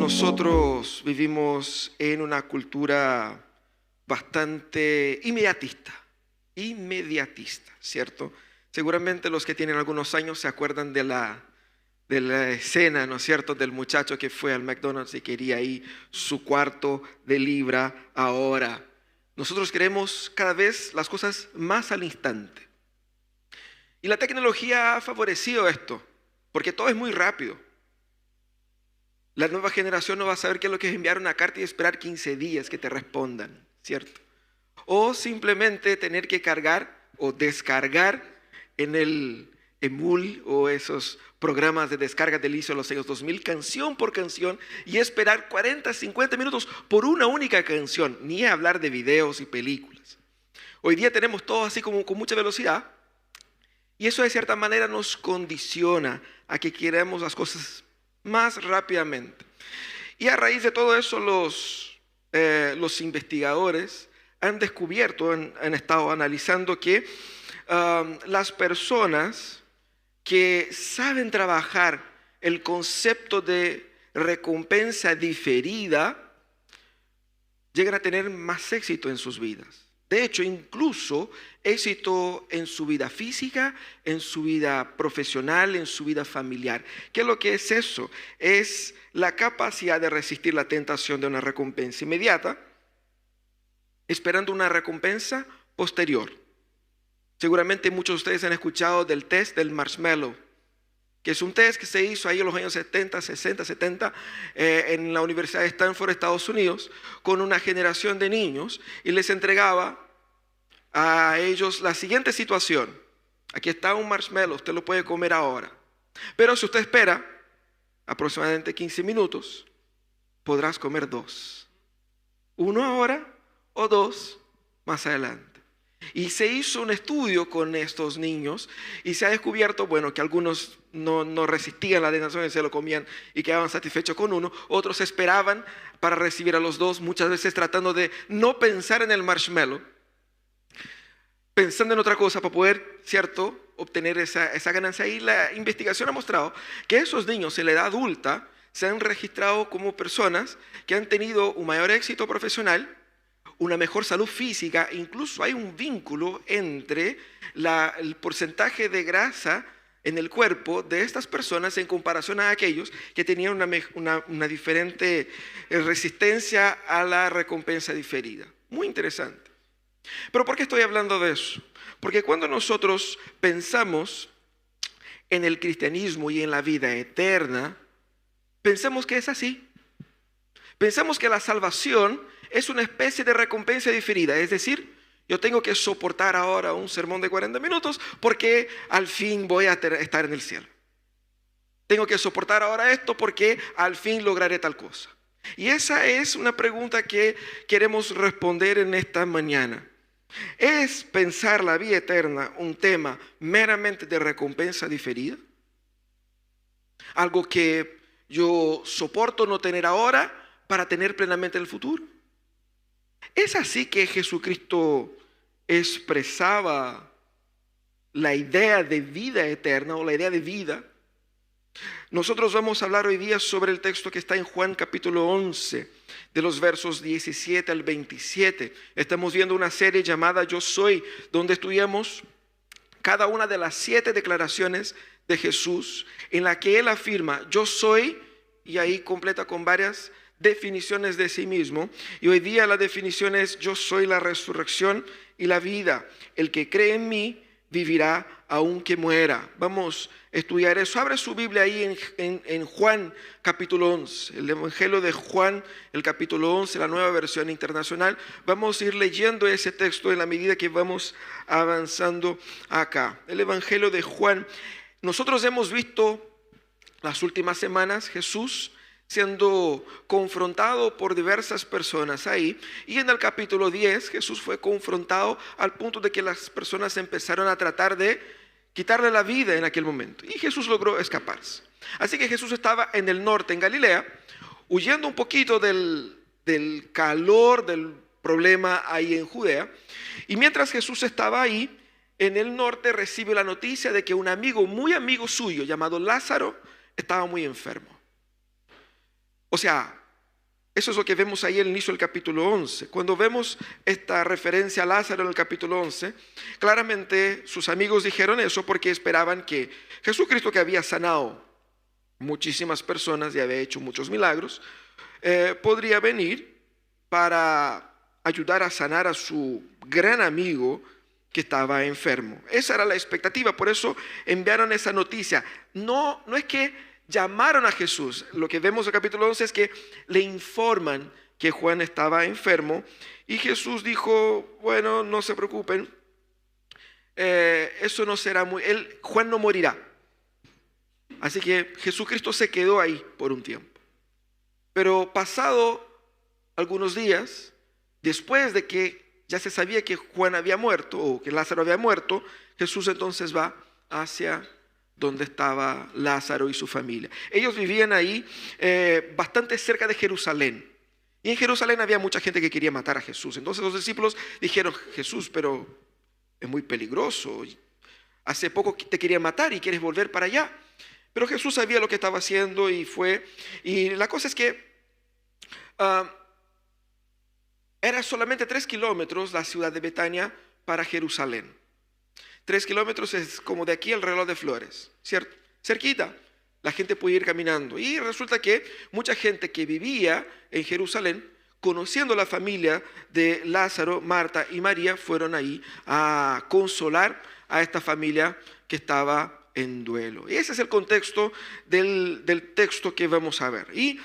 nosotros vivimos en una cultura bastante inmediatista, ¿cierto? Seguramente los que tienen algunos años se acuerdan de la escena, ¿no es cierto?, del muchacho que fue al McDonald's y quería ahí su cuarto de libra ahora. Nosotros queremos cada vez las cosas más al instante. Y la tecnología ha favorecido esto, porque todo es muy rápido. La nueva generación no va a saber qué es lo que es enviar una carta y esperar 15 días que te respondan, ¿cierto? O simplemente tener que cargar o descargar en el Emul o esos programas de descarga del inicio de los años 2000, canción por canción, y esperar 40, 50 minutos por una única canción, ni hablar de videos y películas. Hoy día tenemos todo así como con mucha velocidad, y eso de cierta manera nos condiciona a que queramos las cosas más rápidamente. Y a raíz de todo eso los investigadores han descubierto, han estado analizando que las personas que saben trabajar el concepto de recompensa diferida llegan a tener más éxito en sus vidas. De hecho, incluso éxito en su vida física, en su vida profesional, en su vida familiar. ¿Qué es lo que es eso? Es la capacidad de resistir la tentación de una recompensa inmediata, esperando una recompensa posterior. Seguramente muchos de ustedes han escuchado del test del marshmallow, que es un test que se hizo ahí en los años 70, 60, 70 en la Universidad de Stanford, Estados Unidos, con una generación de niños y les entregaba a ellos la siguiente situación. Aquí está un marshmallow, usted lo puede comer ahora. Pero si usted espera aproximadamente 15 minutos, podrás comer 2. Uno ahora o 2 más adelante. Y se hizo un estudio con estos niños y se ha descubierto, bueno, que algunos no resistían la tentación y se lo comían y quedaban satisfechos con uno. Otros esperaban para recibir a los 2, muchas veces tratando de no pensar en el marshmallow, pensando en otra cosa para poder, ¿cierto?, obtener esa ganancia. Y la investigación ha mostrado que esos niños en la edad adulta se han registrado como personas que han tenido un mayor éxito profesional, una mejor salud física. Incluso hay un vínculo entre el porcentaje de grasa en el cuerpo de estas personas en comparación a aquellos que tenían una diferente resistencia a la recompensa diferida. Muy interesante. Pero ¿por qué estoy hablando de eso? Porque cuando nosotros pensamos en el cristianismo y en la vida eterna, pensamos que es así. Pensamos que la salvación es una especie de recompensa diferida, es decir, yo tengo que soportar ahora un sermón de 40 minutos porque al fin voy a estar en el cielo. Tengo que soportar ahora esto porque al fin lograré tal cosa. Y esa es una pregunta que queremos responder en esta mañana. ¿Es pensar la vida eterna un tema meramente de recompensa diferida? Algo que yo soporto no tener ahora para tener plenamente el futuro. ¿Es así que Jesucristo expresaba la idea de vida eterna o la idea de vida? Nosotros vamos a hablar hoy día sobre el texto que está en Juan capítulo 11, de los versos 17 al 27. Estamos viendo una serie llamada Yo Soy, donde estudiamos cada una de las 7 declaraciones de Jesús, en la que Él afirma, yo soy, y ahí completa con varias definiciones de sí mismo. Y hoy día la definición es: yo soy la resurrección y la vida. El que cree en mí vivirá aunque muera. Vamos a estudiar eso. Abre su Biblia ahí en Juan capítulo 11, el Evangelio de Juan, el capítulo 11, la Nueva Versión Internacional. Vamos a ir leyendo ese texto en la medida que vamos avanzando acá. El Evangelio de Juan. Nosotros hemos visto las últimas semanas Jesús siendo confrontado por diversas personas ahí, y en el capítulo 10 Jesús fue confrontado al punto de que las personas empezaron a tratar de quitarle la vida en aquel momento, y Jesús logró escaparse. Así que Jesús estaba en el norte, en Galilea, huyendo un poquito del calor del problema ahí en Judea, y mientras Jesús estaba ahí en el norte, recibe la noticia de que un amigo, muy amigo suyo, llamado Lázaro, estaba muy enfermo. O sea, eso es lo que vemos ahí al inicio del capítulo 11. Cuando vemos esta referencia a Lázaro en el capítulo 11, claramente sus amigos dijeron eso porque esperaban que Jesucristo, que había sanado muchísimas personas y había hecho muchos milagros, podría venir para ayudar a sanar a su gran amigo que estaba enfermo. Esa era la expectativa, por eso enviaron esa noticia. No es que llamaron a Jesús. Lo que vemos en el capítulo 11 es que le informan que Juan estaba enfermo y Jesús dijo, bueno, no se preocupen, eso no será Juan no morirá. Así que Jesucristo se quedó ahí por un tiempo. Pero pasado algunos días, después de que ya se sabía que Juan había muerto o que Lázaro había muerto, Jesús entonces va hacia donde estaba Lázaro y su familia. Ellos vivían ahí bastante cerca de Jerusalén. Y en Jerusalén había mucha gente que quería matar a Jesús. Entonces los discípulos dijeron, Jesús, pero es muy peligroso. Hace poco te querían matar y quieres volver para allá. Pero Jesús sabía lo que estaba haciendo y fue. Y la cosa es que era solamente 3 kilómetros la ciudad de Betania para Jerusalén. 3 kilómetros es como de aquí al reloj de Flores, ¿cierto? Cerquita, la gente puede ir caminando. Y resulta que mucha gente que vivía en Jerusalén, conociendo la familia de Lázaro, Marta y María, fueron ahí a consolar a esta familia que estaba en duelo. Y ese es el contexto del texto que vamos a ver. Y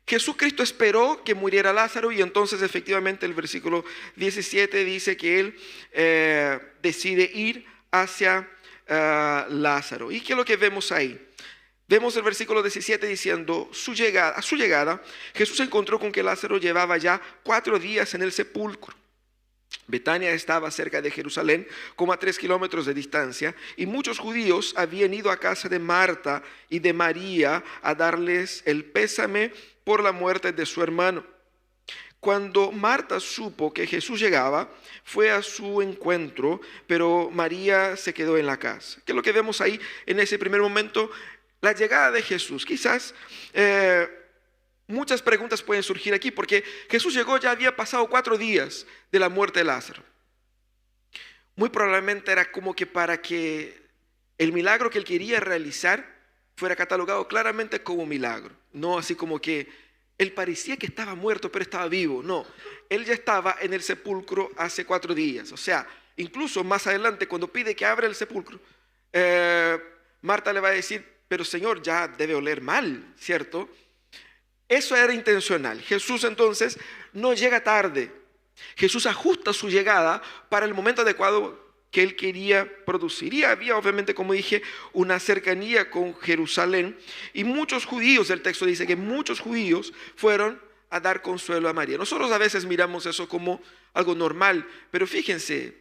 Jesucristo esperó que muriera Lázaro y entonces efectivamente el versículo 17 dice que él decide ir hacia Lázaro. ¿Y qué es lo que vemos ahí? Vemos el versículo 17 diciendo, a su llegada, Jesús se encontró con que Lázaro llevaba ya 4 días en el sepulcro. Betania estaba cerca de Jerusalén, como a 3 kilómetros de distancia, y muchos judíos habían ido a casa de Marta y de María a darles el pésame por la muerte de su hermano. Cuando Marta supo que Jesús llegaba, fue a su encuentro, pero María se quedó en la casa. ¿Qué es lo que vemos ahí en ese primer momento? La llegada de Jesús. Quizás muchas preguntas pueden surgir aquí, porque Jesús llegó, ya había pasado 4 días de la muerte de Lázaro. Muy probablemente era como que para que el milagro que él quería realizar fuera catalogado claramente como milagro. No así como que él parecía que estaba muerto, pero estaba vivo. No, él ya estaba en el sepulcro hace 4 días. O sea, incluso más adelante, cuando pide que abra el sepulcro, Marta le va a decir, pero Señor, ya debe oler mal, ¿cierto? Eso era intencional. Jesús entonces no llega tarde. Jesús ajusta su llegada para el momento adecuado que él quería producir. Y había obviamente, como dije, una cercanía con Jerusalén. Y muchos judíos, el texto dice que muchos judíos fueron a dar consuelo a María. Nosotros a veces miramos eso como algo normal, pero fíjense,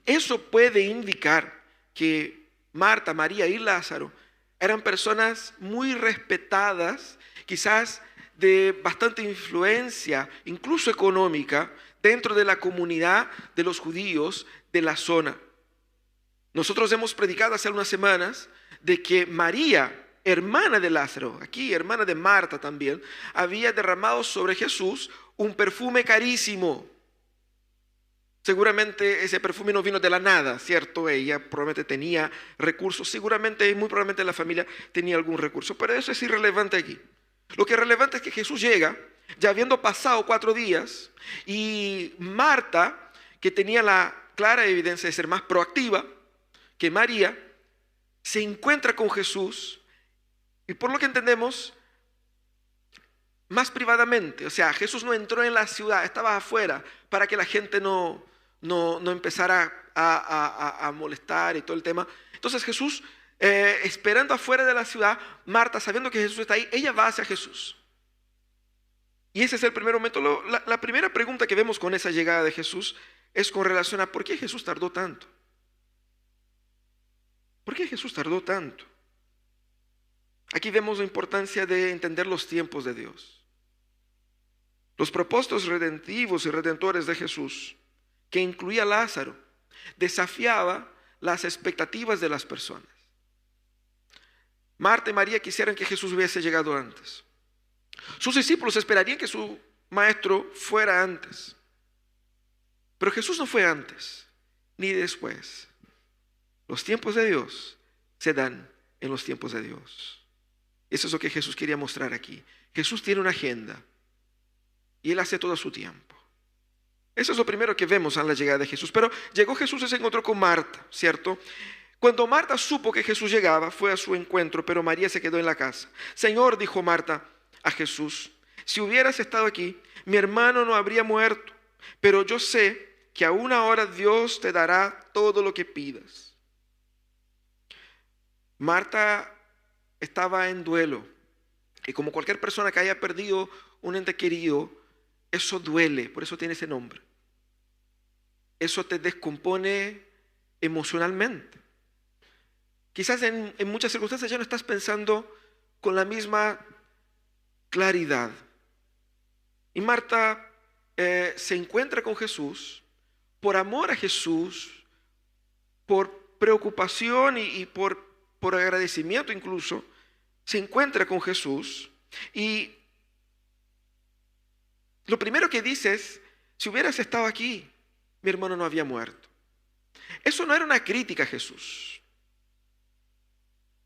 eso puede indicar que Marta, María y Lázaro eran personas muy respetadas, quizás de bastante influencia, incluso económica, dentro de la comunidad de los judíos de la zona. Nosotros hemos predicado hace unas semanas de que María, hermana de Lázaro, aquí hermana de Marta también, había derramado sobre Jesús un perfume carísimo. Seguramente ese perfume no vino de la nada, ¿cierto? Ella probablemente tenía recursos, seguramente, muy probablemente la familia tenía algún recurso, pero eso es irrelevante aquí. Lo que es relevante es que Jesús llega, ya habiendo pasado 4 días, y Marta, que tenía la clara evidencia de ser más proactiva que María, se encuentra con Jesús, y por lo que entendemos, más privadamente. O sea, Jesús no entró en la ciudad, estaba afuera, para que la gente no empezara a molestar y todo el tema. Entonces Jesús, esperando afuera de la ciudad, Marta, sabiendo que Jesús está ahí, ella va hacia Jesús. Y ese es el primer momento. La primera pregunta que vemos con esa llegada de Jesús es con relación a ¿por qué Jesús tardó tanto? ¿Por qué Jesús tardó tanto? Aquí vemos la importancia de entender los tiempos de Dios. Los propósitos redentivos y redentores de Jesús, que incluía a Lázaro, desafiaba las expectativas de las personas. Marta y María quisieran que Jesús hubiese llegado antes. Sus discípulos esperarían que su maestro fuera antes. Pero Jesús no fue antes ni después. Los tiempos de Dios se dan en los tiempos de Dios. Eso es lo que Jesús quería mostrar aquí. Jesús tiene una agenda y Él hace todo a su tiempo. Eso es lo primero que vemos a la llegada de Jesús. Pero llegó Jesús y se encontró con Marta, ¿cierto? Cuando Marta supo que Jesús llegaba, fue a su encuentro, pero María se quedó en la casa. Señor, dijo Marta a Jesús, si hubieras estado aquí, mi hermano no habría muerto. Pero yo sé que aún ahora Dios te dará todo lo que pidas. Marta estaba en duelo. Y como cualquier persona que haya perdido un ente querido, eso duele, por eso tiene ese nombre. Eso te descompone emocionalmente. Quizás en muchas circunstancias ya no estás pensando con la misma claridad. Y Marta se encuentra con Jesús por amor a Jesús, por preocupación y por agradecimiento incluso. Se encuentra con Jesús y lo primero que dice es, si hubieras estado aquí, mi hermano no había muerto. Eso no era una crítica a Jesús.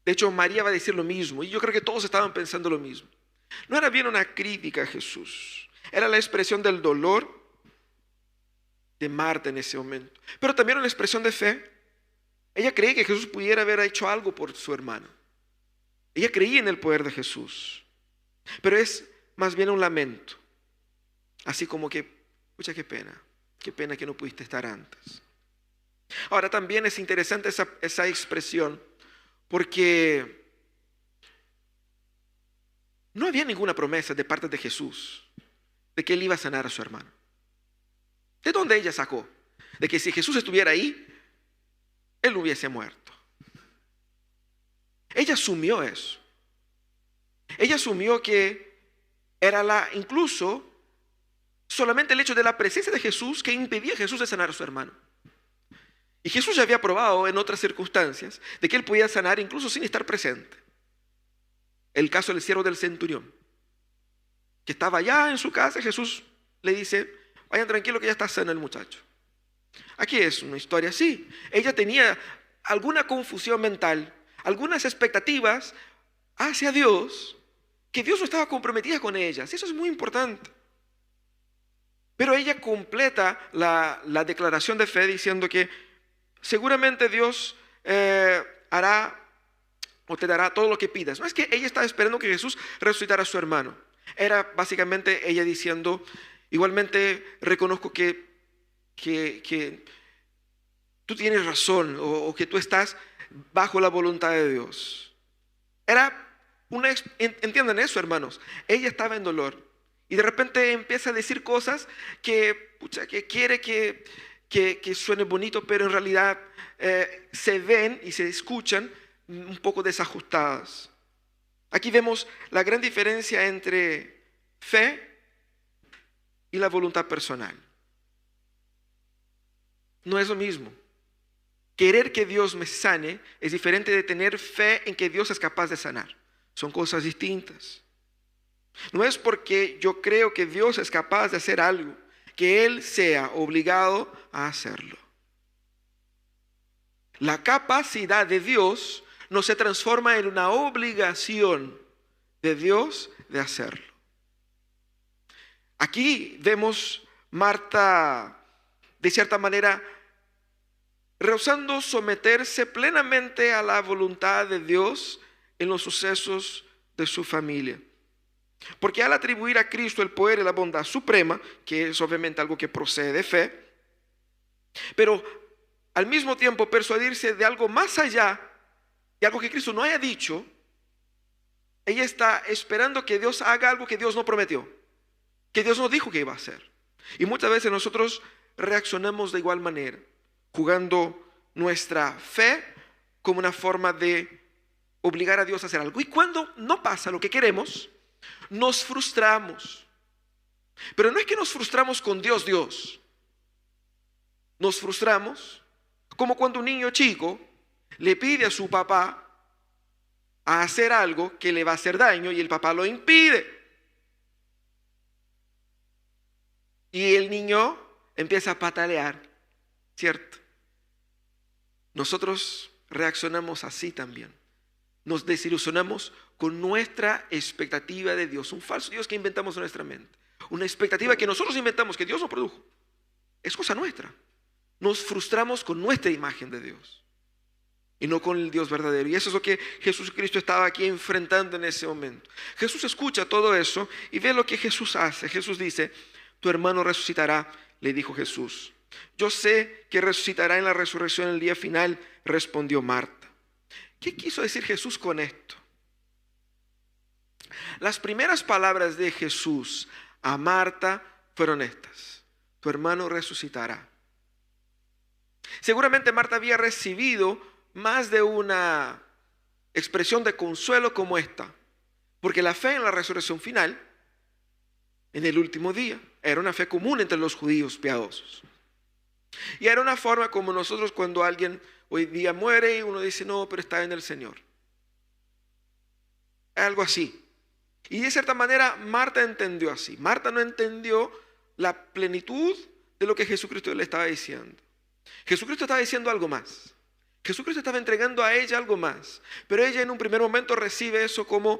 De hecho, María va a decir lo mismo y yo creo que todos estaban pensando lo mismo. No era bien una crítica a Jesús, era la expresión del dolor de Marta en ese momento, pero también una expresión de fe. Ella creía que Jesús pudiera haber hecho algo por su hermano. Ella creía en el poder de Jesús, pero es más bien un lamento. Así como que, pucha, qué pena que no pudiste estar antes. Ahora también es interesante esa expresión, porque no había ninguna promesa de parte de Jesús de que Él iba a sanar a su hermano. ¿De dónde ella sacó? De que si Jesús estuviera ahí, Él no hubiese muerto. Ella asumió eso. Ella asumió que era incluso solamente el hecho de la presencia de Jesús que impedía a Jesús de sanar a su hermano. Y Jesús ya había probado en otras circunstancias de que Él podía sanar incluso sin estar presente. El caso del siervo del centurión, que estaba allá en su casa, Jesús le dice, vayan tranquilo que ya está sano el muchacho. Aquí es una historia así. Ella tenía alguna confusión mental, algunas expectativas hacia Dios, que Dios no estaba comprometida con ellas. Eso es muy importante. Pero ella completa la declaración de fe diciendo que seguramente Dios hará o te dará todo lo que pidas. No es que ella estaba esperando que Jesús resucitara a su hermano. Era básicamente ella diciendo, igualmente reconozco que tú tienes razón o que tú estás bajo la voluntad de Dios. Entiendan eso, hermanos. Ella estaba en dolor. Y de repente empieza a decir cosas que quiere que suene bonito, pero en realidad se ven y se escuchan un poco desajustadas. Aquí vemos la gran diferencia entre fe y la voluntad personal. No es lo mismo. Querer que Dios me sane es diferente de tener fe en que Dios es capaz de sanar. Son cosas distintas. No es porque yo creo que Dios es capaz de hacer algo, que Él sea obligado a hacerlo. La capacidad de Dios no se transforma en una obligación de Dios de hacerlo. Aquí vemos Marta, de cierta manera, rehusando someterse plenamente a la voluntad de Dios en los sucesos de su familia. Porque al atribuir a Cristo el poder y la bondad suprema, que es obviamente algo que procede de fe, pero al mismo tiempo persuadirse de algo más allá, de algo que Cristo no haya dicho, ella está esperando que Dios haga algo que Dios no prometió, que Dios no dijo que iba a hacer. Y muchas veces nosotros reaccionamos de igual manera, jugando nuestra fe como una forma de obligar a Dios a hacer algo. Y cuando no pasa lo que queremos, nos frustramos. Pero no es que nos frustramos con Dios. Nos frustramos como cuando un niño chico le pide a su papá a hacer algo que le va a hacer daño y el papá lo impide. Y el niño empieza a patalear, ¿cierto? Nosotros reaccionamos así también. Nos desilusionamos con nuestra expectativa de Dios, un falso Dios que inventamos en nuestra mente, una expectativa que nosotros inventamos, que Dios nos produjo. Es cosa nuestra. Nos frustramos con nuestra imagen de Dios y no con el Dios verdadero. Y eso es lo que Jesucristo estaba aquí enfrentando en ese momento. Jesús escucha todo eso y ve lo que Jesús hace. Jesús dice: tu hermano resucitará, le dijo Jesús. Yo sé que resucitará en la resurrección el día final, respondió Marta. ¿Qué quiso decir Jesús con esto? Las primeras palabras de Jesús a Marta fueron estas: tu hermano resucitará. Seguramente Marta había recibido más de una expresión de consuelo como esta, porque la fe en la resurrección final, en el último día, era una fe común entre los judíos piadosos. Y era una forma como nosotros cuando alguien hoy día muere y uno dice: no, pero está en el Señor. Algo así. Y de cierta manera Marta entendió así. Marta no entendió la plenitud de lo que Jesucristo le estaba diciendo. Jesucristo estaba diciendo algo más. Jesucristo estaba entregando a ella algo más. Pero ella en un primer momento recibe eso como: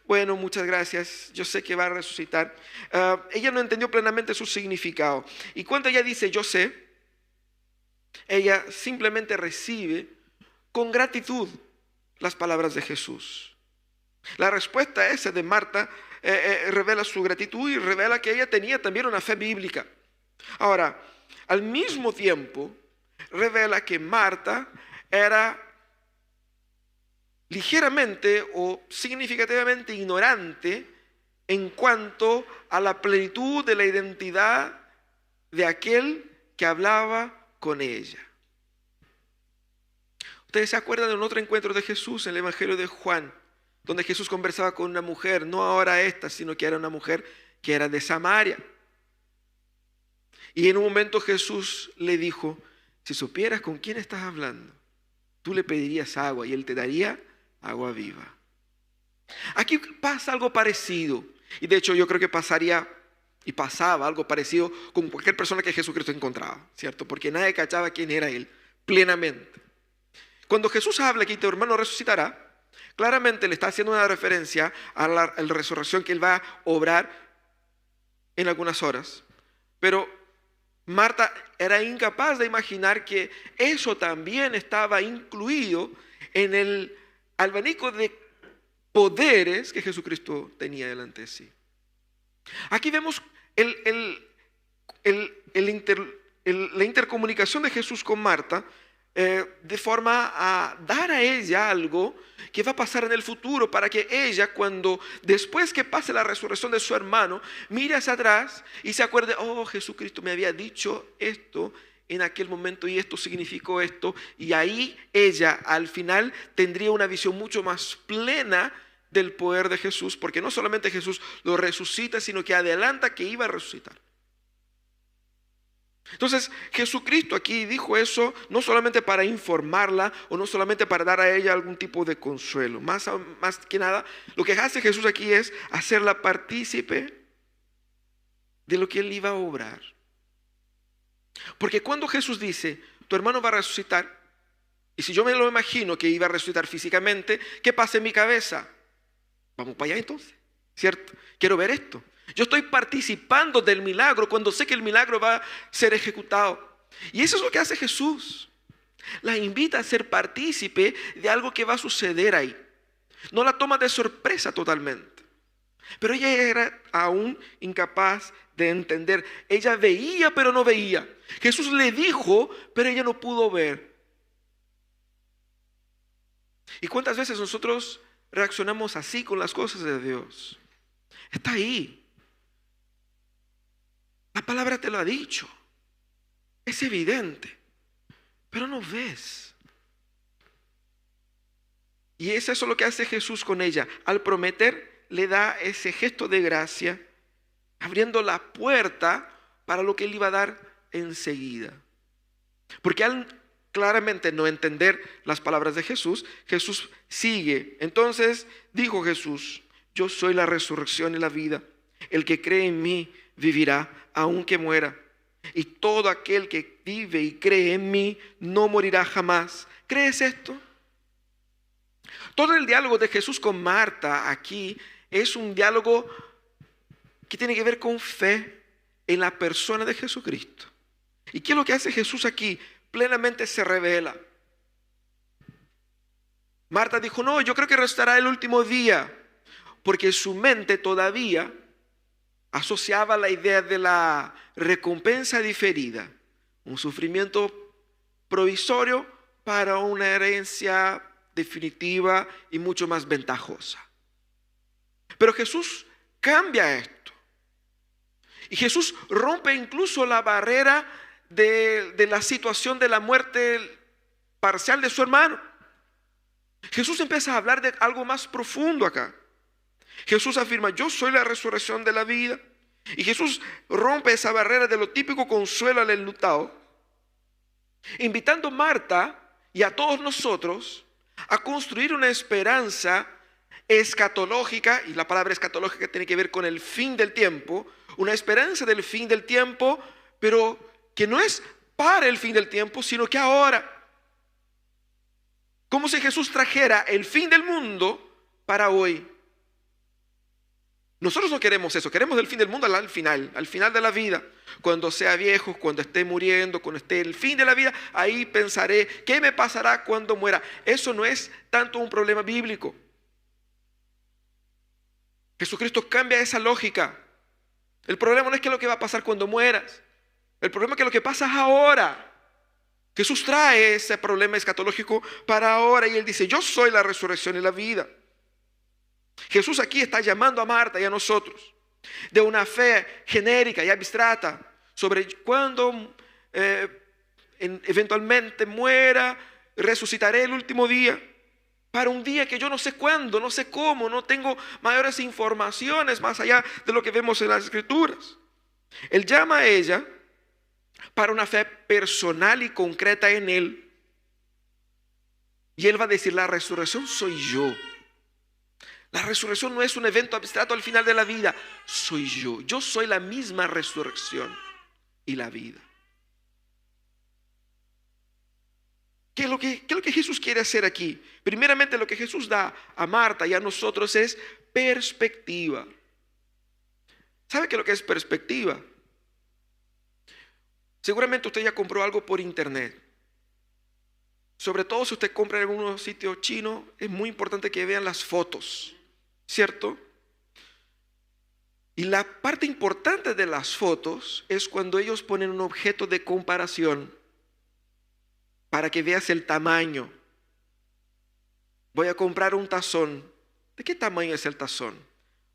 bueno, muchas gracias, yo sé que va a resucitar. Ella no entendió plenamente su significado. Y cuando ella dice yo sé, ella simplemente recibe con gratitud las palabras de Jesús. La respuesta esa de Marta revela su gratitud y revela que ella tenía también una fe bíblica. Ahora, al mismo tiempo, revela que Marta era ligeramente o significativamente ignorante en cuanto a la plenitud de la identidad de aquel que hablaba con ella. Ustedes se acuerdan de un otro encuentro de Jesús en el Evangelio de Juan, donde Jesús conversaba con una mujer, no ahora esta, sino que era una mujer que era de Samaria. Y en un momento Jesús le dijo: si supieras con quién estás hablando, tú le pedirías agua y él te daría agua viva. Aquí pasa algo parecido. Y de hecho yo creo que pasaría y pasaba algo parecido con cualquier persona que Jesucristo encontraba, ¿cierto? Porque nadie cachaba quién era él plenamente. Cuando Jesús habla que tu hermano resucitará, claramente le está haciendo una referencia a la resurrección que él va a obrar en algunas horas. Pero Marta era incapaz de imaginar que eso también estaba incluido en el abanico de poderes que Jesucristo tenía delante de sí. Aquí vemos la intercomunicación de Jesús con Marta de forma a dar a ella algo que va a pasar en el futuro, para que ella, cuando después que pase la resurrección de su hermano, mire hacia atrás y se acuerde: oh, Jesucristo me había dicho esto en aquel momento y esto significó esto. Y ahí ella al final tendría una visión mucho más plena del poder de Jesús, porque no solamente Jesús lo resucita, sino que adelanta que iba a resucitar. Entonces Jesucristo aquí dijo eso no solamente para informarla o no solamente para dar a ella algún tipo de consuelo. Más que nada, lo que hace Jesús aquí es hacerla partícipe de lo que él iba a obrar. Porque cuando Jesús dice: tu hermano va a resucitar, y si yo me lo imagino que iba a resucitar físicamente, ¿qué pasa en mi cabeza? Vamos para allá entonces, ¿cierto? Quiero ver esto. Yo estoy participando del milagro cuando sé que el milagro va a ser ejecutado. Y eso es lo que hace Jesús. La invita a ser partícipe de algo que va a suceder ahí. No la toma de sorpresa totalmente. Pero ella era aún incapaz de entender. Ella veía pero no veía. Jesús le dijo, pero ella no pudo ver. ¿Y cuántas veces nosotros reaccionamos así con las cosas de Dios? Está ahí. La palabra te lo ha dicho. Es evidente. Pero no ves. Y es eso lo que hace Jesús con ella. Al prometer, le da ese gesto de gracia, abriendo la puerta para lo que él iba a dar enseguida. Porque al claramente no entender las palabras de Jesús, Jesús sigue. Entonces dijo Jesús: yo soy la resurrección y la vida. El que cree en mí, vivirá aunque muera. Y todo aquel que vive y cree en mí no morirá jamás. ¿Crees esto? Todo el diálogo de Jesús con Marta aquí es un diálogo que tiene que ver con fe en la persona de Jesucristo. ¿Y qué es lo que hace Jesús aquí? Plenamente se revela. Marta dijo, no, yo creo que restará el último día, porque su mente todavía asociaba la idea de la recompensa diferida, un sufrimiento provisorio para una herencia definitiva y mucho más ventajosa. Pero Jesús cambia esto. Y Jesús rompe incluso la barrera de la situación de la muerte parcial de su hermano. Jesús empieza a hablar de algo más profundo acá. Jesús afirma, yo soy la resurrección de la vida. Y Jesús rompe esa barrera de lo típico consuelo al enlutado, invitando a Marta y a todos nosotros a construir una esperanza escatológica, y la palabra escatológica tiene que ver con el fin del tiempo, una esperanza del fin del tiempo, pero que no es para el fin del tiempo, sino que ahora. Como si Jesús trajera el fin del mundo para hoy. Nosotros no queremos eso, queremos el fin del mundo al final de la vida. Cuando sea viejo, cuando esté muriendo, cuando esté el fin de la vida, ahí pensaré, ¿qué me pasará cuando muera? Eso no es tanto un problema bíblico. Jesucristo cambia esa lógica. El problema no es qué es lo que va a pasar cuando mueras. El problema es que lo que pasa es ahora. Jesús trae ese problema escatológico para ahora y Él dice, yo soy la resurrección y la vida. Jesús aquí está llamando a Marta y a nosotros de una fe genérica y abstrata sobre cuándo eventualmente muera, resucitaré el último día, para un día que yo no sé cuándo, no sé cómo, no tengo mayores informaciones más allá de lo que vemos en las Escrituras. Él llama a ella para una fe personal y concreta en Él. Y Él va a decir, la resurrección soy yo. La resurrección no es un evento abstracto al final de la vida, soy yo. Yo soy la misma resurrección y la vida. ¿Qué es lo que Jesús quiere hacer aquí? Primeramente, lo que Jesús da a Marta y a nosotros es perspectiva. ¿Sabe qué es lo que es perspectiva? Seguramente usted ya compró algo por internet. Sobre todo si usted compra en algún sitio chino, es muy importante que vean las fotos, ¿cierto? Y la parte importante de las fotos es cuando ellos ponen un objeto de comparación para que veas el tamaño. Voy a comprar un tazón. ¿De qué tamaño es el tazón?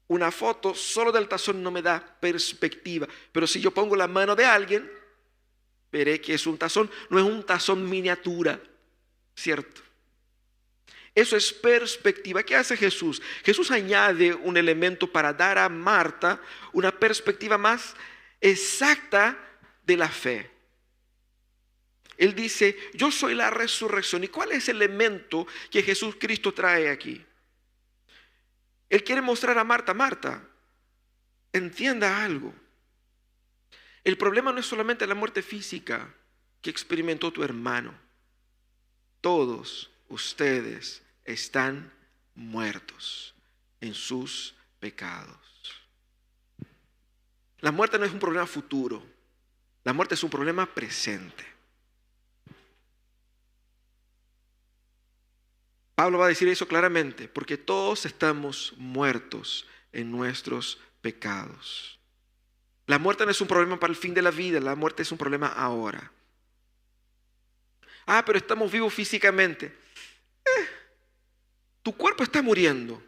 Una foto solo del tazón no me da perspectiva, pero si yo pongo la mano de alguien, veré que es un tazón, no es un tazón miniatura, ¿cierto? Eso es perspectiva. ¿Qué hace Jesús? Jesús añade un elemento para dar a Marta una perspectiva más exacta de la fe. Él dice, yo soy la resurrección. ¿Y cuál es el elemento que Jesucristo trae aquí? Él quiere mostrar a Marta, Marta, entienda algo. El problema no es solamente la muerte física que experimentó tu hermano. Todos ustedes están muertos en sus pecados. La muerte no es un problema futuro. La muerte es un problema presente. Pablo va a decir eso claramente, porque todos estamos muertos en nuestros pecados. La muerte no es un problema para el fin de la vida, la muerte es un problema ahora. Pero estamos vivos físicamente. Tu cuerpo está muriendo.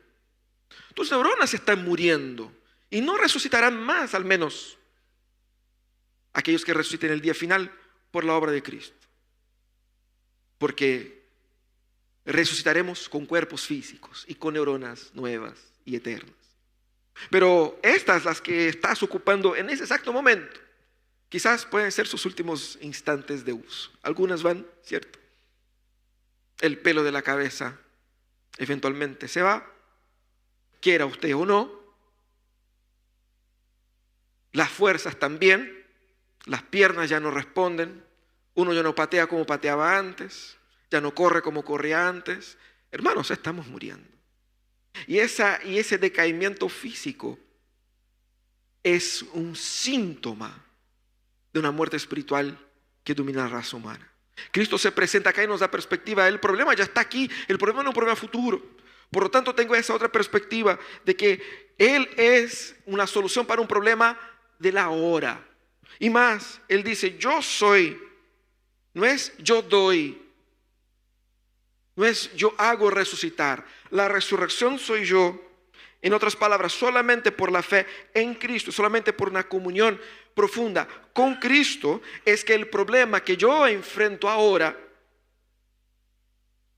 Tus neuronas están muriendo. Y no resucitarán más, al menos aquellos que resuciten el día final por la obra de Cristo. Porque resucitaremos con cuerpos físicos y con neuronas nuevas y eternas. Pero estas, las que estás ocupando en ese exacto momento, quizás pueden ser sus últimos instantes de uso. Algunas van, ¿cierto? El pelo de la cabeza eventualmente se va, quiera usted o no. las fuerzas también, las piernas ya no responden, uno ya no patea como pateaba antes, ya no corre como corría antes. Hermanos, estamos muriendo. Y ese decaimiento físico es un síntoma de una muerte espiritual que domina la raza humana. Cristo se presenta acá y nos da perspectiva. El problema ya está aquí, el problema no es un problema futuro. Por lo tanto, tengo esa otra perspectiva de que Él es una solución para un problema de la hora. Y más, Él dice, yo soy, no es yo doy, no es yo hago resucitar. La resurrección soy yo. En otras palabras, solamente por la fe en Cristo, solamente por una comunión profunda con Cristo, es que el problema que yo enfrento ahora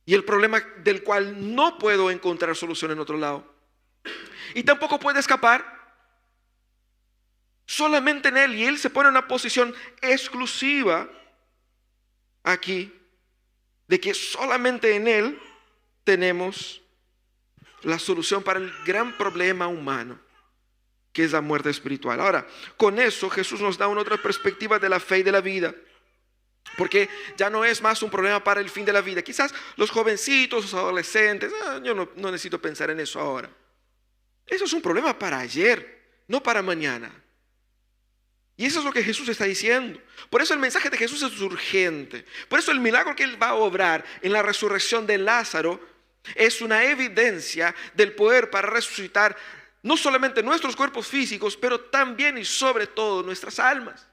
y el problema del cual no puedo encontrar solución en otro lado y tampoco puede escapar, solamente en Él. Y Él se pone en una posición exclusiva aquí de que solamente en Él tenemos la solución para el gran problema humano, que es la muerte espiritual. Ahora, con eso Jesús nos da una otra perspectiva de la fe y de la vida, porque ya no es más un problema para el fin de la vida. Quizás los jovencitos, los adolescentes, yo no necesito pensar en eso ahora. Eso es un problema para ayer, no para mañana. Y eso es lo que Jesús está diciendo. Por eso el mensaje de Jesús es urgente. Por eso el milagro que Él va a obrar en la resurrección de Lázaro es una evidencia del poder para resucitar no solamente nuestros cuerpos físicos, pero también y sobre todo nuestras almas.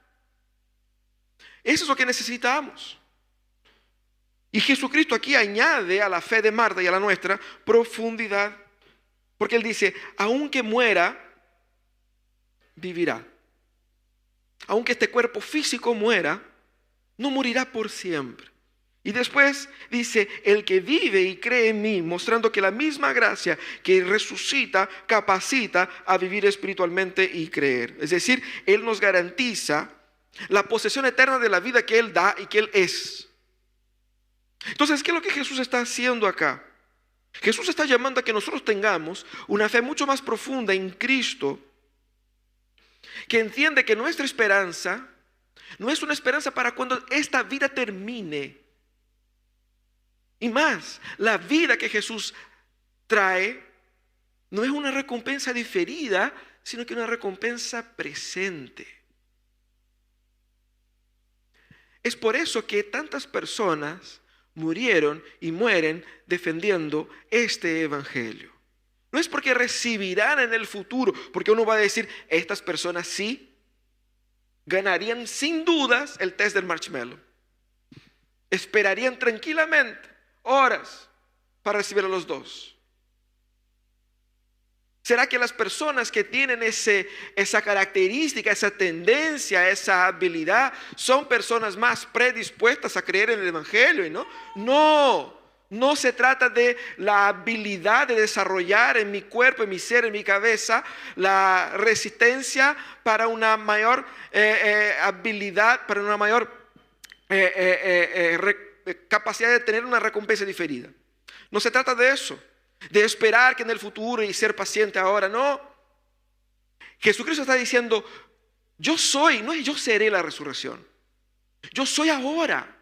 Eso es lo que necesitamos. Y Jesucristo aquí añade a la fe de Marta y a la nuestra profundidad. Porque Él dice, aunque muera, vivirá. Aunque este cuerpo físico muera, no morirá por siempre. Y después dice, el que vive y cree en mí, mostrando que la misma gracia que resucita, capacita a vivir espiritualmente y creer. Es decir, Él nos garantiza la posesión eterna de la vida que Él da y que Él es. Entonces, ¿qué es lo que Jesús está haciendo acá? Jesús está llamando a que nosotros tengamos una fe mucho más profunda en Cristo, que entiende que nuestra esperanza no es una esperanza para cuando esta vida termine. Y más, la vida que Jesús trae no es una recompensa diferida, sino que una recompensa presente. Es por eso que tantas personas murieron y mueren defendiendo este evangelio. No es porque recibirán en el futuro, porque uno va a decir, estas personas sí ganarían sin dudas el test del marshmallow. Esperarían tranquilamente horas para recibir a los dos. ¿Será que las personas que tienen esa característica, esa tendencia, esa habilidad, son personas más predispuestas a creer en el evangelio? No se trata de la habilidad de desarrollar en mi cuerpo, en mi ser, en mi cabeza, la resistencia para una mayor habilidad, para una mayor capacidad de tener una recompensa diferida. No se trata de eso, de esperar que en el futuro y ser paciente ahora, no. Jesucristo está diciendo, yo soy, no es yo seré la resurrección, yo soy ahora.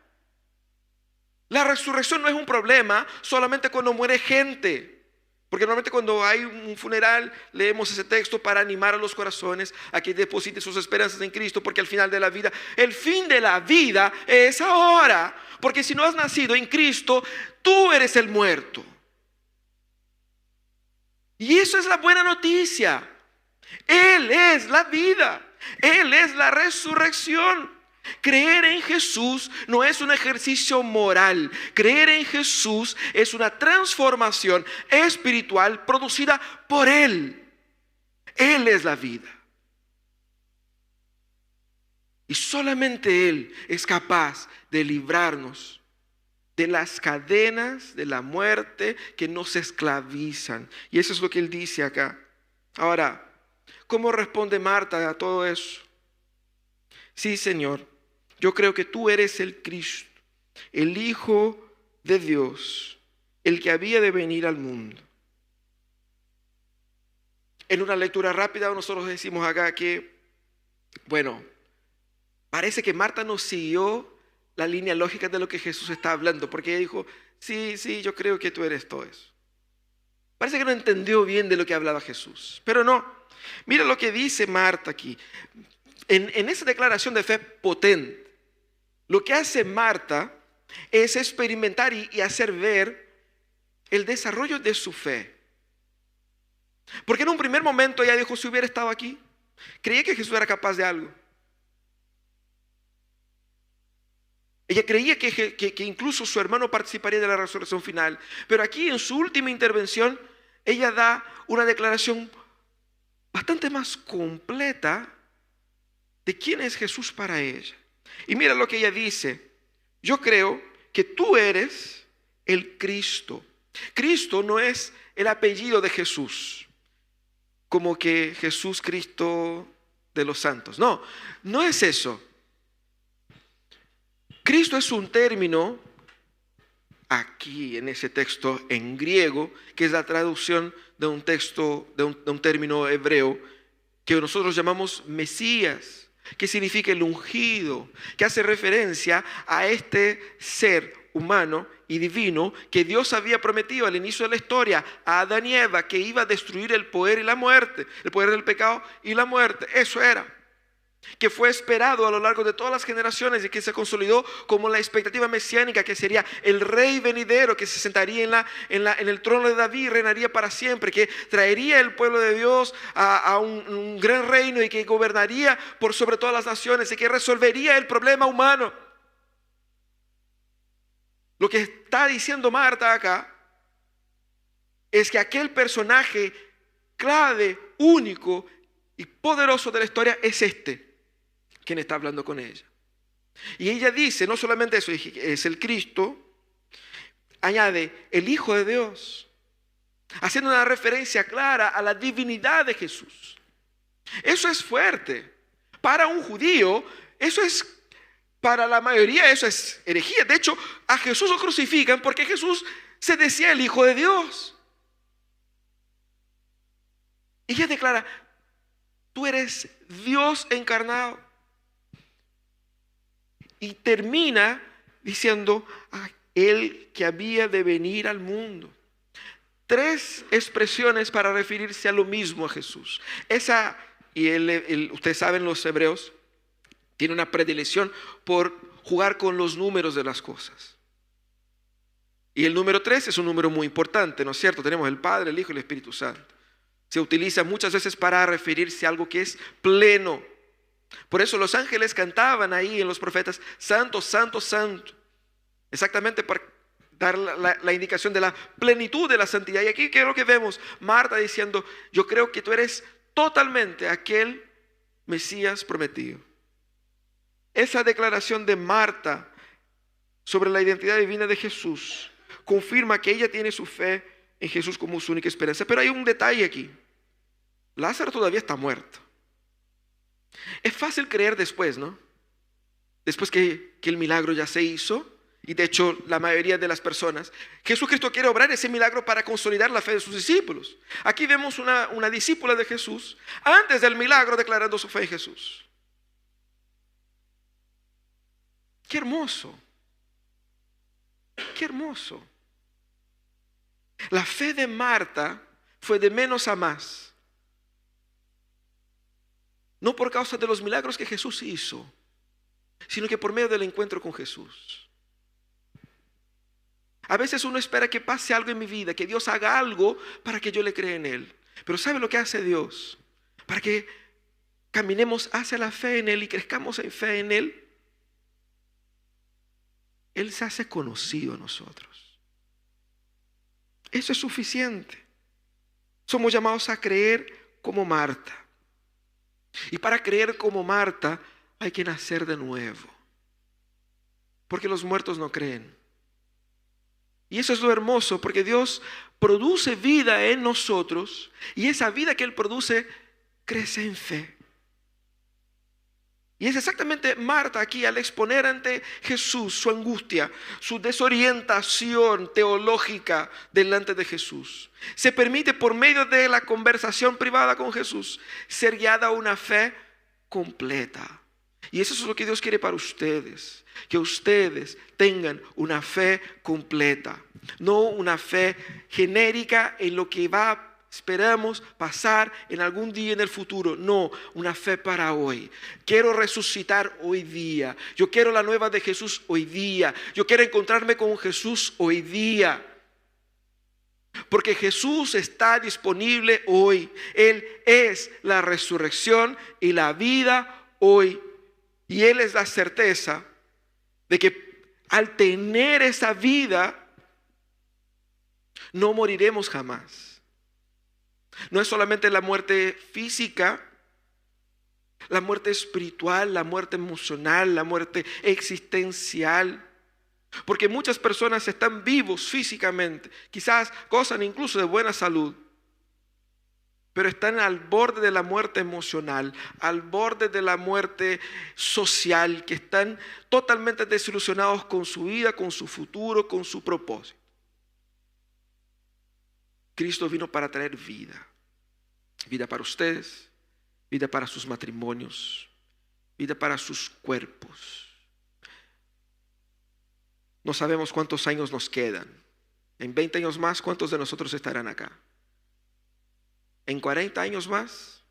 La resurrección no es un problema solamente cuando muere gente. Porque normalmente cuando hay un funeral leemos ese texto para animar a los corazones a que depositen sus esperanzas en Cristo, porque al final de la vida, el fin de la vida es ahora. Porque si no has nacido en Cristo, tú eres el muerto. Y eso es la buena noticia. Él es la vida, Él es la resurrección. Creer en Jesús no es un ejercicio moral. Creer en Jesús es una transformación espiritual producida por Él. Él es la vida. Y solamente Él es capaz de librarnos de las cadenas de la muerte que nos esclavizan. Y eso es lo que Él dice acá. Ahora, ¿cómo responde Marta a todo eso? Sí, Señor, yo creo que tú eres el Cristo, el Hijo de Dios, el que había de venir al mundo. En una lectura rápida nosotros decimos acá que Bueno, parece que Marta no siguió la línea lógica de lo que Jesús está hablando, porque ella dijo, sí, sí, yo creo que tú eres todo eso. Parece que no entendió bien de lo que hablaba Jesús, pero no. Mira lo que dice Marta aquí, en esa declaración de fe potente. Lo que hace Marta es experimentar y hacer ver el desarrollo de su fe. Porque en un primer momento ella dijo, si hubiera estado aquí, creía que Jesús era capaz de algo. Ella creía que incluso su hermano participaría de la resurrección final. Pero aquí en su última intervención, ella da una declaración bastante más completa de quién es Jesús para ella. Y mira lo que ella dice, yo creo que tú eres el Cristo. Cristo no es el apellido de Jesús, como que Jesús Cristo de los santos. No, no es eso. Cristo es un término, aquí en ese texto en griego, que es la traducción de un texto, de un término hebreo, que nosotros llamamos Mesías, que significa el ungido, que hace referencia a este ser humano y divino que Dios había prometido al inicio de la historia a Adán y Eva, que iba a destruir el poder y la muerte, el poder del pecado y la muerte. Eso era, que fue esperado a lo largo de todas las generaciones y que se consolidó como la expectativa mesiánica, que sería el rey venidero que se sentaría en el trono de David y reinaría para siempre, que traería el pueblo de Dios a un gran reino y que gobernaría por sobre todas las naciones y que resolvería el problema humano. Lo que está diciendo Marta acá es que aquel personaje clave, único y poderoso de la historia es quien está hablando con ella. Y ella dice, no solamente eso, es el Cristo, añade el Hijo de Dios, haciendo una referencia clara a la divinidad de Jesús. Eso es fuerte. Para un judío, eso es, para la mayoría, eso es herejía. De hecho, a Jesús lo crucifican porque Jesús se decía el Hijo de Dios. Y ella declara, tú eres Dios encarnado. Y termina diciendo, el que había de venir al mundo. Tres expresiones para referirse a lo mismo a Jesús. Esa, y ustedes saben, los hebreos tienen una predilección por jugar con los números de las cosas. Y el número 3 es un número muy importante, ¿no es cierto? Tenemos el Padre, el Hijo y el Espíritu Santo. Se utiliza muchas veces para referirse a algo que es pleno. Por eso los ángeles cantaban ahí en los profetas, santo, santo, santo. Exactamente para dar la indicación de la plenitud de la santidad. Y aquí, ¿qué es lo que vemos? Marta diciendo, yo creo que tú eres totalmente aquel Mesías prometido. Esa declaración de Marta sobre la identidad divina de Jesús confirma que ella tiene su fe en Jesús como su única esperanza. Pero hay un detalle aquí. Lázaro todavía está muerto. Es fácil creer después, ¿no? Después que el milagro ya se hizo, y de hecho la mayoría de las personas, Jesucristo quiere obrar ese milagro para consolidar la fe de sus discípulos. Aquí vemos una discípula de Jesús, antes del milagro declarando su fe en Jesús. ¡Qué hermoso! ¡Qué hermoso! La fe de Marta fue de menos a más. No por causa de los milagros que Jesús hizo, sino que por medio del encuentro con Jesús. A veces uno espera que pase algo en mi vida, que Dios haga algo para que yo le crea en Él. Pero ¿sabe lo que hace Dios? Para que caminemos hacia la fe en Él y crezcamos en fe en Él. Él se hace conocido a nosotros. Eso es suficiente. Somos llamados a creer como Marta. Y para creer como Marta hay que nacer de nuevo. Porque los muertos no creen. Y eso es lo hermoso, porque Dios produce vida en nosotros. Y esa vida que Él produce crece en fe. Y es exactamente Marta aquí al exponer ante Jesús su angustia, su desorientación teológica delante de Jesús. Se permite por medio de la conversación privada con Jesús ser guiada a una fe completa. Y eso es lo que Dios quiere para ustedes, que ustedes tengan una fe completa, no una fe genérica en lo que esperamos pasar en algún día en el futuro. No, una fe para hoy. Quiero resucitar hoy día. Yo quiero la nueva de Jesús hoy día. Yo quiero encontrarme con Jesús hoy día. Porque Jesús está disponible hoy. Él es la resurrección y la vida hoy. Y Él es la certeza de que al tener esa vida, no moriremos jamás. No es solamente la muerte física, la muerte espiritual, la muerte emocional, la muerte existencial. Porque muchas personas están vivos físicamente, quizás gozan incluso de buena salud, pero están al borde de la muerte emocional, al borde de la muerte social, que están totalmente desilusionados con su vida, con su futuro, con su propósito. Cristo vino para traer vida. Vida para ustedes, vida para sus matrimonios, vida para sus cuerpos. No sabemos cuántos años nos quedan. En 20 años más, ¿cuántos de nosotros estarán acá? En 40 años más.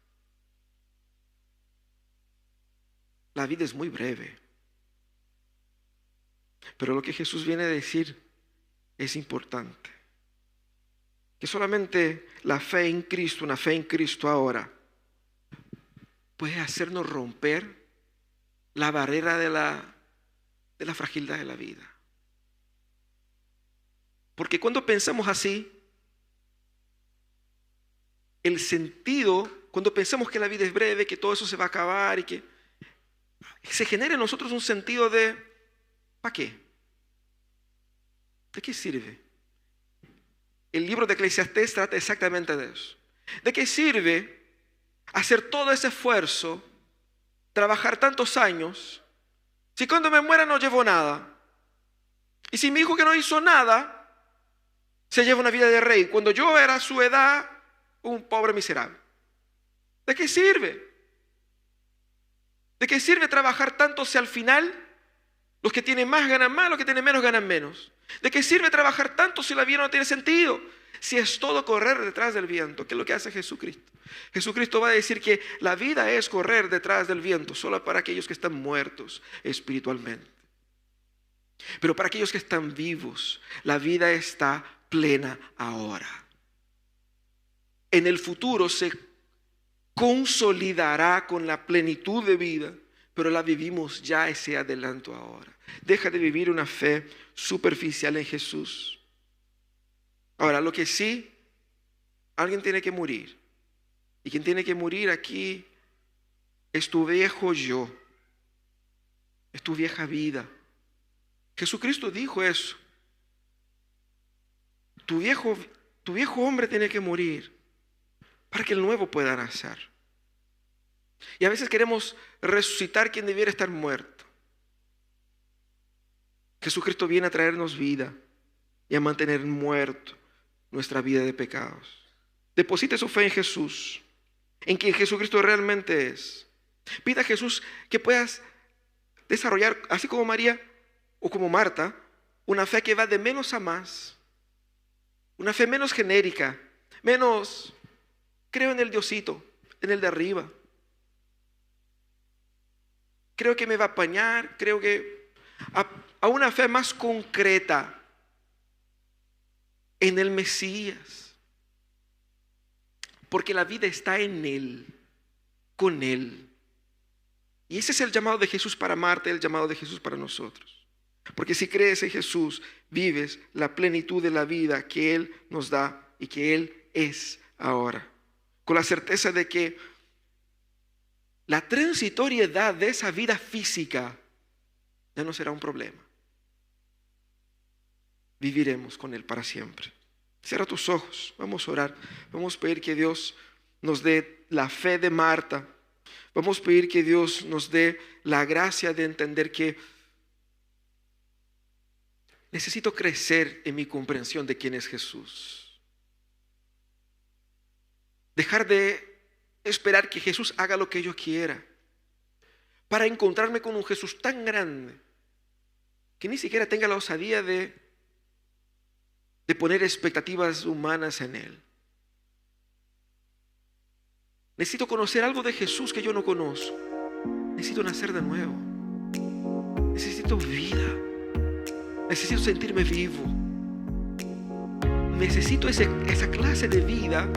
La vida es muy breve. Pero lo que Jesús viene a decir es importante. Que solamente la fe en Cristo, una fe en Cristo ahora, puede hacernos romper la barrera de la fragilidad de la vida. Porque cuando pensamos así, el sentido, cuando pensamos que la vida es breve, que todo eso se va a acabar y que se genera en nosotros un sentido de ¿para qué? ¿De qué sirve? El libro de Eclesiastés trata exactamente de eso. ¿De qué sirve hacer todo ese esfuerzo, trabajar tantos años, si cuando me muera no llevo nada? Y si mi hijo que no hizo nada se lleva una vida de rey, cuando yo era a su edad un pobre miserable. ¿De qué sirve? ¿De qué sirve trabajar tanto si al final los que tienen más ganan más, los que tienen menos ganan menos? ¿De qué sirve trabajar tanto si la vida no tiene sentido? Si es todo correr detrás del viento, que es lo que hace Jesucristo. Jesucristo va a decir que la vida es correr detrás del viento, solo para aquellos que están muertos espiritualmente. Pero para aquellos que están vivos, la vida está plena ahora. En el futuro se consolidará con la plenitud de vida, pero la vivimos ya ese adelanto ahora. Deja de vivir una fe superficial en Jesús. Ahora, lo que sí, alguien tiene que morir. Y quien tiene que morir aquí es tu viejo yo, es tu vieja vida. Jesucristo dijo eso. Tu viejo hombre tiene que morir para que el nuevo pueda nacer. Y a veces queremos resucitar quien debiera estar muerto. Jesucristo viene a traernos vida y a mantener muerto nuestra vida de pecados. Deposite su fe en Jesús, en quien Jesucristo realmente es. Pida a Jesús que puedas desarrollar, así como María o como Marta, una fe que va de menos a más. Una fe menos genérica, menos creo en el Diosito, en el de arriba. Creo que me va a apañar, creo que a una fe más concreta en el Mesías. Porque la vida está en Él, con Él. Y ese es el llamado de Jesús para Marta, el llamado de Jesús para nosotros. Porque si crees en Jesús, vives la plenitud de la vida que Él nos da y que Él es ahora. Con la certeza de que la transitoriedad de esa vida física ya no será un problema. Viviremos con Él para siempre. Cierra tus ojos, vamos a orar. Vamos a pedir que Dios nos dé la fe de Marta. Vamos a pedir que Dios nos dé la gracia de entender que necesito crecer en mi comprensión de quién es Jesús. Dejar de esperar que Jesús haga lo que yo quiera. para encontrarme con un Jesús tan grande que ni siquiera tenga la osadía de poner expectativas humanas en Él. Necesito conocer algo de Jesús que yo no conozco. Necesito nacer de nuevo. Necesito vida. Necesito sentirme vivo. Necesito esa clase de vida